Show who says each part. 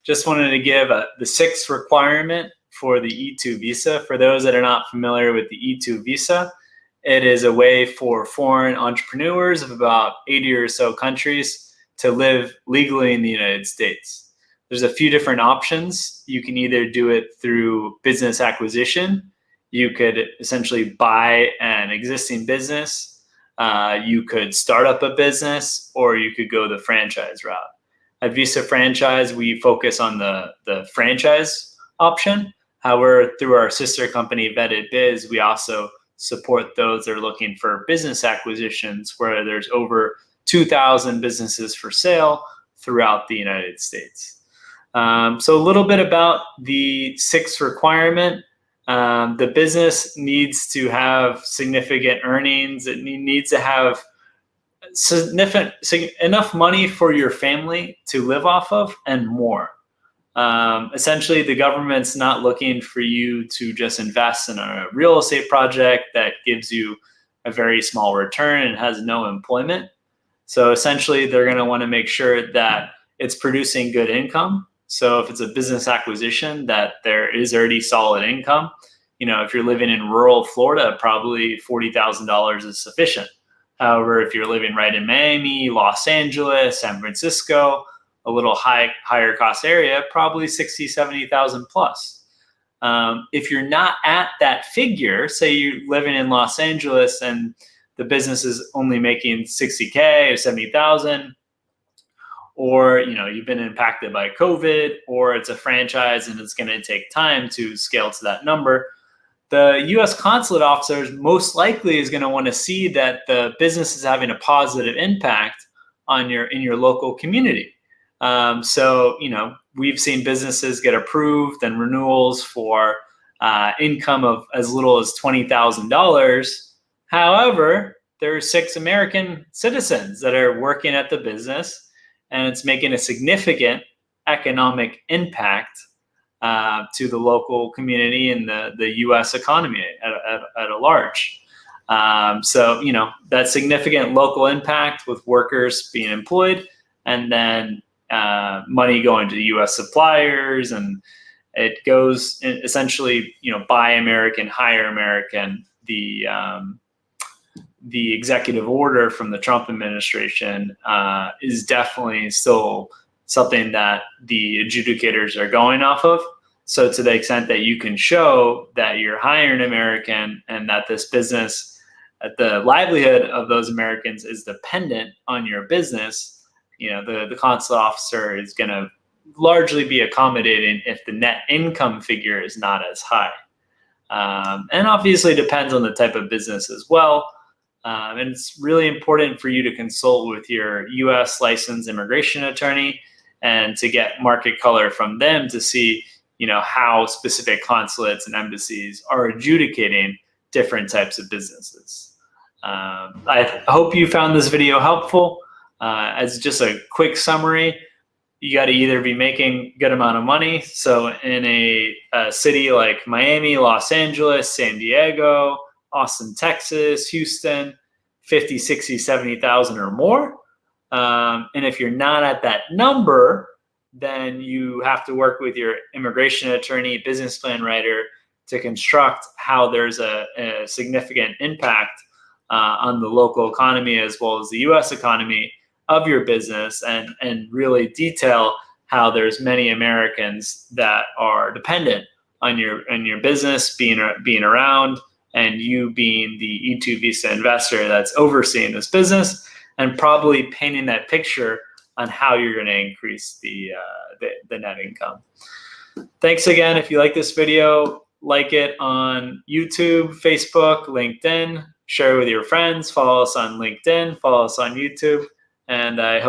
Speaker 1: just wanted to give the sixth requirement for the E2 visa. For those that are not familiar with the E2 visa, it is a way for foreign entrepreneurs of about 80 or so countries to live legally in the United States. There's a few different options. You can either do it through business acquisition. You could essentially buy an existing business. You could start up a business, or you could go the franchise route. At Visa Franchise, we focus on the franchise option. However, through our sister company, Vetted Biz, we also support those that are looking for business acquisitions, where there's over 2,000 businesses for sale throughout the United States. So a little bit about the sixth requirement. The business needs to have significant earnings. It needs to have enough money for your family to live off of and more. Essentially, the government's not looking for you to just invest in a real estate project that gives you a very small return and has no employment. So essentially, they're going to want to make sure that it's producing good income. So if it's a business acquisition, that there is already solid income. You know, if you're living in rural Florida, probably $40,000 is sufficient. However, if you're living right in Miami, Los Angeles, San Francisco, a little higher cost area, probably 60, 70,000 plus. If you're not at that figure, say you're living in Los Angeles and the business is only making 60K or 70,000, or you've been impacted by COVID, or it's a franchise and it's going to take time to scale to that number, the U.S. consulate officer most likely is going to want to see that the business is having a positive impact on in your local community. So we've seen businesses get approved and renewals for income of as little as $20,000. However, there are 6 American citizens that are working at the business, and it's making a significant economic impact to the local community and the U.S. economy at a large. So, that significant local impact with workers being employed, and then money going to U.S. suppliers, and it goes essentially, buy American, hire American. The executive order from the Trump administration is definitely still something that the adjudicators are going off of. So to the extent that you can show that you're hiring American and that this business, the livelihood of those Americans is dependent on your business, the consular officer is going to largely be accommodating if the net income figure is not as high. And obviously depends on the type of business as well. And it's really important for you to consult with your U.S. licensed immigration attorney and to get market color from them to see, how specific consulates and embassies are adjudicating different types of businesses. I hope you found this video helpful. As just a quick summary, you got to either be making a good amount of money. So in a city like Miami, Los Angeles, San Diego, Austin, Texas, Houston, 50, 60, 70,000 or more. And if you're not at that number, then you have to work with your immigration attorney, business plan writer to construct how there's a significant impact on the local economy as well as the U.S. economy of your business, and really detail how there's many Americans that are dependent on your business being around, and you being the E2 visa investor that's overseeing this business and probably painting that picture on how you're going to increase the net income. Thanks again. If you like this video, like it on YouTube, Facebook, LinkedIn, share it with your friends, follow us on LinkedIn, follow us on YouTube, and I hope